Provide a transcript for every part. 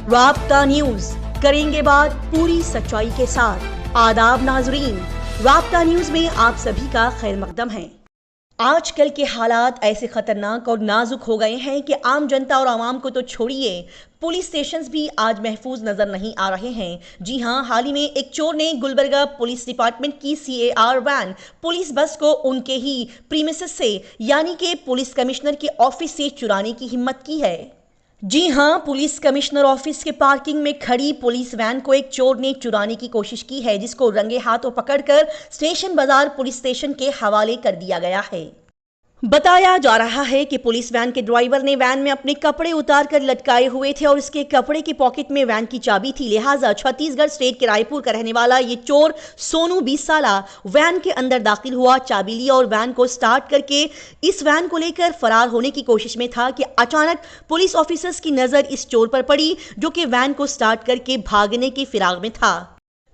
राब्ता न्यूज, करेंगे बात पूरी सच्चाई के साथ। आदाब नाजरीन, राब्ता न्यूज में आप सभी का खैर मकदम है। आजकल के हालात ऐसे खतरनाक और नाजुक हो गए हैं कि आम जनता और आवाम को तो छोड़िए, पुलिस स्टेशंस भी आज महफूज नजर नहीं आ रहे हैं। जी हां, हाल ही में एक चोर ने गुलबर्गा पुलिस डिपार्टमेंट की CAR वैन पुलिस बस को उनके ही प्रीमिसेस से यानी कि पुलिस कमिश्नर के ऑफिस से चुराने की हिम्मत की है। जी हां, पुलिस कमिश्नर ऑफिस के पार्किंग में खड़ी पुलिस वैन को एक चोर ने चुराने की कोशिश की है, जिसको रंगे हाथों पकड़कर स्टेशन बाजार पुलिस स्टेशन के हवाले कर दिया गया है। बताया जा रहा है कि पुलिस वैन के ड्राइवर ने वैन में अपने कपड़े उतार कर लटकाए हुए थे और उसके कपड़े की पॉकेट में वैन की चाबी थी। लिहाजा छत्तीसगढ़ स्टेट के रायपुर का रहने वाला ये चोर सोनू 20 साला वैन के अंदर दाखिल हुआ, चाबी ली और वैन को स्टार्ट करके इस वैन को लेकर फरार होने की कोशिश में था कि अचानक पुलिस ऑफिसर्स की नजर इस चोर पर पड़ी, जो कि वैन को स्टार्ट करके भागने की फिराक में था।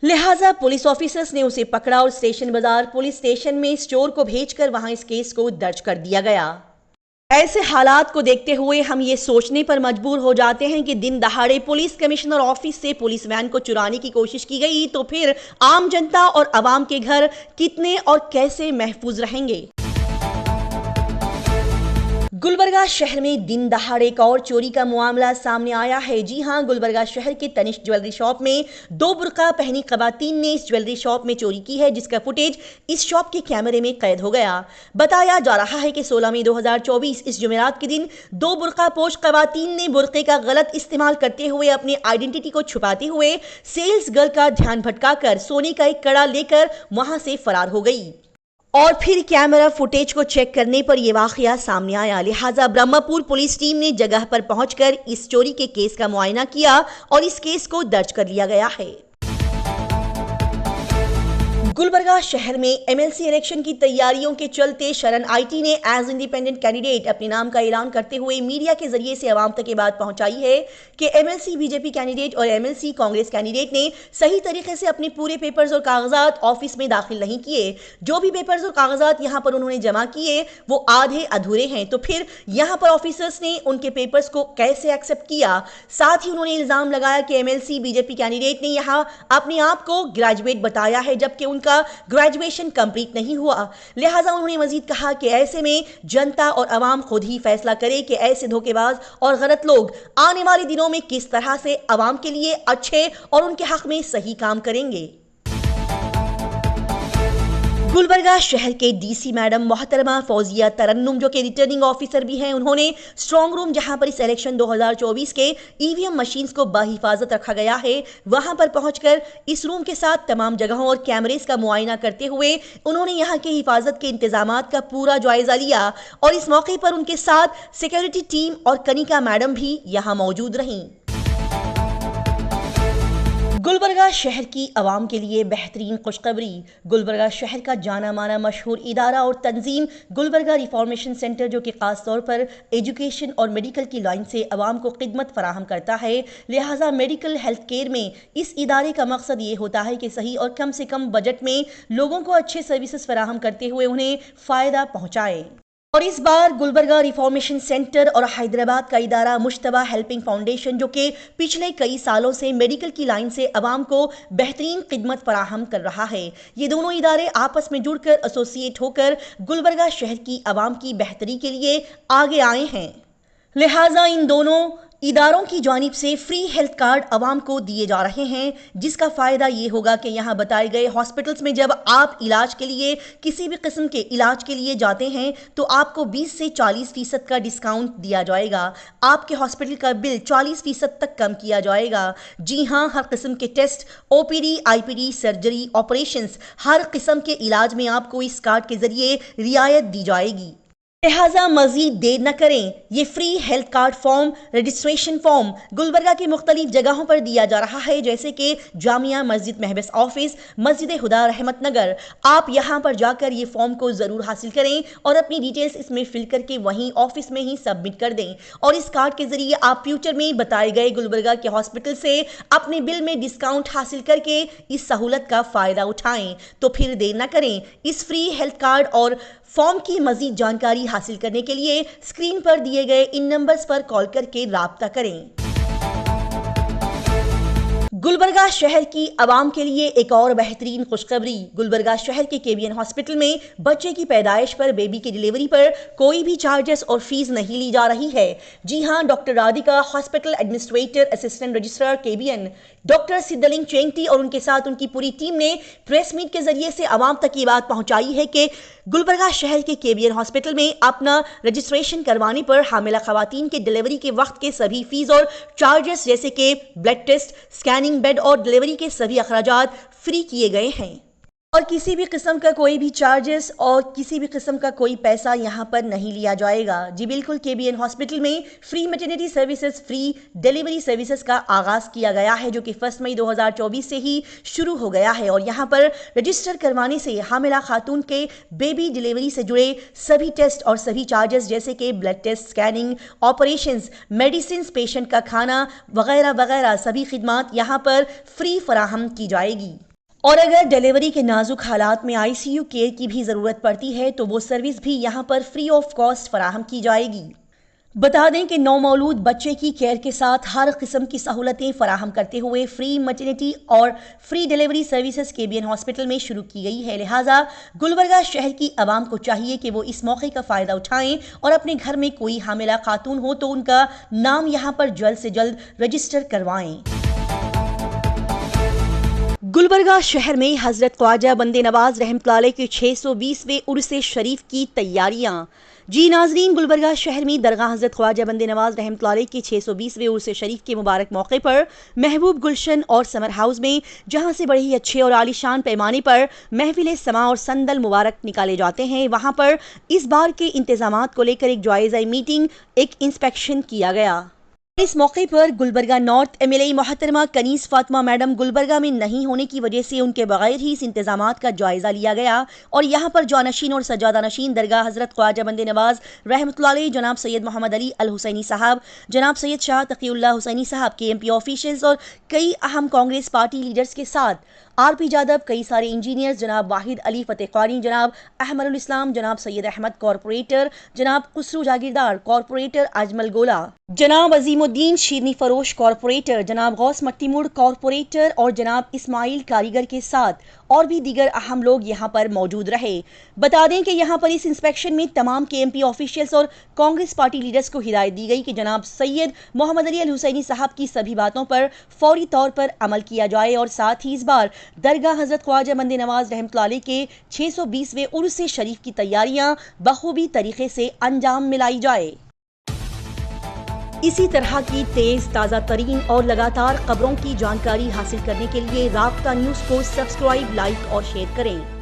लिहाजा पुलिस ऑफिसर्स ने उसे पकड़ा और स्टेशन बाजार पुलिस स्टेशन में इस चोर को भेजकर वहां इस केस को दर्ज कर दिया गया। ऐसे हालात को देखते हुए हम ये सोचने पर मजबूर हो जाते हैं कि दिन दहाड़े पुलिस कमिश्नर ऑफिस से पुलिस वैन को चुराने की कोशिश की गई तो फिर आम जनता और आवाम के घर कितने और कैसे महफूज रहेंगे। गुलबर्गा शहर में दिन दहाड़े एक और चोरी का मामला सामने आया है। जी हां, गुलबर्गा शहर के तनिष्क ज्वेलरी शॉप में 2 बुर्का पहनी खवातीन ने इस ज्वेलरी शॉप में चोरी की है, जिसका फुटेज इस शॉप के कैमरे में कैद हो गया। बताया जा रहा है कि 16 मई 2024 इस जुमेरात के दिन 2 बुर्का पोश खवातीन ने बुर्के का गलत इस्तेमाल करते हुए अपनी आइडेंटिटी को छुपाते हुए सेल्स गर्ल का ध्यान भटकाकर सोने का एक कड़ा लेकर वहां से फरार हो गई और फिर कैमरा फुटेज को चेक करने पर यह वाकया सामने आया। लिहाजा ब्रह्मपुर पुलिस टीम ने जगह पर पहुंचकर इस चोरी के केस का मुआयना किया और इस केस को दर्ज कर लिया गया है। गुलबर्गा शहर में MLC इलेक्शन की तैयारियों के चलते शरण IT ने एज इंडिपेंडेंट कैंडिडेट अपने नाम का ऐलान करते हुए मीडिया के जरिए से आवाम तक ये बात पहुंचाई है कि MLC BJP कैंडिडेट और MLC कांग्रेस कैंडिडेट ने सही तरीके से अपने पूरे पेपर्स और कागजात ऑफिस में दाखिल नहीं किए। जो भी पेपर्स और कागजात यहां पर उन्होंने जमा किए वो आधे अधूरे हैं, तो फिर यहां पर ऑफिसर्स ने उनके पेपर्स को कैसे एक्सेप्ट किया। साथ ही उन्होंने इल्जाम लगाया कि MLC BJP कैंडिडेट ने यहां अपने आप को ग्रेजुएट बताया है, जबकि उनका ग्रेजुएशन कंप्लीट नहीं हुआ। लिहाजा उन्होंने मजीद कहा कि ऐसे में जनता और अवाम खुद ही फैसला करे कि ऐसे धोखेबाज और गलत लोग आने वाले दिनों में किस तरह से अवाम के लिए अच्छे और उनके हक में सही काम करेंगे। गुलबर्गा शहर के DC मैडम मोहतरमा फौजिया तरन्नुम, जो कि रिटर्निंग ऑफिसर भी हैं, उन्होंने स्ट्रांग रूम जहां पर इस इलेक्शन 2024 के EVM मशीन्स को बाहिफाजत रखा गया है, वहां पर पहुंचकर इस रूम के साथ तमाम जगहों और कैमरेस का मुआयना करते हुए उन्होंने यहां के हिफाजत के इंतजामात का पूरा जायजा लिया और इस मौके पर उनके साथ सिक्योरिटी टीम और कनिका मैडम भी यहां मौजूद रहीं। गुलबर्गा शहर की आवाम के लिए बेहतरीन खुशखबरी। गुलबर्गा शहर का जाना माना मशहूर इदारा और तंजीम गुलबर्गा रिफॉर्मेशन सेंटर, जो कि खास तौर पर एजुकेशन और मेडिकल की लाइन से आवाम को खिदमत फराहम करता है। लिहाजा मेडिकल हेल्थ केयर में इस इदारे का मकसद ये होता है कि सही और कम से कम बजट में लोगों को अच्छे सर्विसेज फराहम करते हुए उन्हें फ़ायदा पहुँचाए। और इस बार गुलबर्गा रिफॉर्मेशन सेंटर और हैदराबाद का इदारा मुश्तबा हेल्पिंग फाउंडेशन, जो कि पिछले कई सालों से मेडिकल की लाइन से अवाम को बेहतरीन खिदमत फराहम कर रहा है, ये दोनों इदारे आपस में जुड़कर एसोसिएट होकर गुलबर्गा शहर की अवाम की बेहतरी के लिए आगे आए हैं। लिहाजा इन दोनों इदारों की जानिब से फ्री हेल्थ कार्ड आवाम को दिए जा रहे हैं, जिसका फ़ायदा ये होगा कि यहाँ बताए गए हॉस्पिटल्स में जब आप इलाज के लिए किसी भी किस्म के इलाज के लिए जाते हैं तो आपको 20 से 40% का डिस्काउंट दिया जाएगा। आपके हॉस्पिटल का बिल 40% तक कम किया जाएगा। जी हाँ, हर किस्म के test, OPD, IPD, surgery, operations, हर किस्म के इलाज में आपको इस कार्ड के ज़रिए रियायत दी जाएगी। लिहाजा मजीद देर न करें, ये free health card form registration form Gulbarga की मुख्तलिफ जगहों पर दिया जा रहा है, जैसे कि जामिया मस्जिद महबस ऑफिस, मस्जिद खुदा रहमत नगर। आप यहाँ पर जाकर ये फॉर्म को ज़रूर हासिल करें और अपनी डिटेल्स इसमें फिल करके वहीं ऑफिस में ही सबमिट कर दें और इस कार्ड के जरिए आप फ्यूचर में बताए गए गुलबर्गा के हॉस्पिटल से अपने बिल में डिस्काउंट हासिल करके इस सहूलत का फ़ायदा उठाएँ। तो फिर देर न करें, इस फ्री हेल्थ कार्ड और फॉर्म की मजीद जानकारी हासिल करने के लिए स्क्रीन पर दिए गए इन नंबर्स पर कॉल करके राब्ता करें। गुलबर्गा शहर की आवाम के लिए एक और बेहतरीन खुशखबरी। गुलबर्गा शहर के केबीएन हॉस्पिटल में बच्चे की पैदाइश पर बेबी की डिलीवरी पर कोई भी चार्जेस और फीस नहीं ली जा रही है। जी हां, doctor Radhika, hospital administrator assistant registrar KBN, doctor Siddhaling Chengati और उनके साथ उनकी पूरी टीम ने प्रेस मीट के जरिए से आवाम तक ये बात पहुंचाई है कि गुलबर्गा शहर के केबीएन हॉस्पिटल में अपना रजिस्ट्रेशन करवाने पर हामिला खवातीन के डिलीवरी के वक्त के सभी फीस और चार्जेस जैसे कि ब्लड टेस्ट, स्कैनिंग, बेड और डिलीवरी के सभी अखराजात फ्री किए गए हैं और किसी भी किस्म का कोई भी चार्जेस और किसी भी किस्म का कोई पैसा यहां पर नहीं लिया जाएगा। जी बिल्कुल, केबीएन हॉस्पिटल में free maternity services, free delivery services का आगाज किया गया है, जो कि 1 मई 2024 से ही शुरू हो गया है और यहां पर रजिस्टर करवाने से हामिला खातून के बेबी डिलीवरी से जुड़े सभी टेस्ट और सभी चार्जेस जैसे कि blood test, scanning, operations, medicine, patient का खाना वगैरह वगैरह सभी खिदमात यहां पर फ्री फराहम की जाएगी। और अगर डिलीवरी के नाजुक हालात में आईसीयू केयर की भी ज़रूरत पड़ती है तो वो सर्विस भी यहाँ पर फ्री ऑफ कॉस्ट फराहम की जाएगी। बता दें कि नौमौलूद बच्चे की केयर के साथ हर किस्म की सहूलतें फराहम करते हुए फ्री मैटरनिटी और free delivery services KBN hospital में शुरू की गई है। लिहाजा गुलबर्गा शहर की आवाम को चाहिए कि वो इस मौके का फ़ायदा उठाएं और अपने घर में कोई हामिला खातून हो तो उनका नाम यहाँ पर जल्द से जल्द रजिस्टर करवाएं। गुलबर्गा शहर में हजरत ख्वाजा बंदे नवाज रहमतुल्लाह के 620वें उर्स शरीफ की तैयारियां। जी नाजरीन, गुलबर्गा शहर में दरगाह हजरत ख्वाजा बंदे नवाज रहमतुल्लाह के 620वें उर्स शरीफ के मुबारक मौके पर महबूब गुलशन और समर हाउस में जहां से बड़े ही अच्छे और आलीशान पैमाने पर महफिल समा और संदल मुबारक निकाले जाते हैं, वहां पर इस बार के इंतजामात को लेकर एक जायजा मीटिंग, एक इंस्पेक्शन किया गया। इस मौके पर गुलबर्गा नॉर्थ एमएलए मोहतरमा कनीस फातिमा मैडम गुलबर्गा में नहीं होने की वजह से उनके बगैर ही इस इंतजामात का जायजा लिया गया और यहाँ पर जानशीन और सजादा नशीन दरगाह हजरत ख्वाजा बंदे नवाज रहमतुल्लाह अलैह जनाब सैयद मोहम्मद अली अल हुसैनी साहब, जनाब सैयद शाह तकीउल्लाह हुसैनी साहब के एमपी ऑफिशियल्स और कई अहम कांग्रेस पार्टी लीडर्स के साथ आरपी यादव, कई सारे इंजीनियर्स, जनाब वाहिद अली फतेहखानी, जनाब अहमदुल इस्लाम, जनाब सैयद अहमद कॉरपोरेटर, जनाब खुसरू जागीरदार कॉरपोरेटर, अजमल गोला, जनाब अजीमुद्दीन शीरनी फरोश कॉरपोरेटर, जनाब गौस मट्टीमुड़ कॉरपोरेटर और जनाब इस्माइल कारीगर के साथ और भी दीगर अहम लोग यहाँ पर मौजूद रहे। बता दें कि यहाँ पर इस इंस्पेक्शन में तमाम के एमपी ऑफिशियल्स और कांग्रेस पार्टी लीडर्स को हिदायत दी गई कि जनाब सैयद मोहम्मद अली अल हुसैनी साहब की सभी बातों पर फौरी तौर पर अमल किया जाए और साथ ही इस बार दरगाह हजरत ख्वाजा बंदे नवाज रहमतुल्लाह अलैह के 620वें उर्स शरीफ की तैयारियां बखूबी तरीके से अंजाम मिलाई जाए। इसी तरह की तेज, ताज़ा तरीन और लगातार खबरों की जानकारी हासिल करने के लिए राब्ता न्यूज़ को सब्सक्राइब, लाइक और शेयर करें।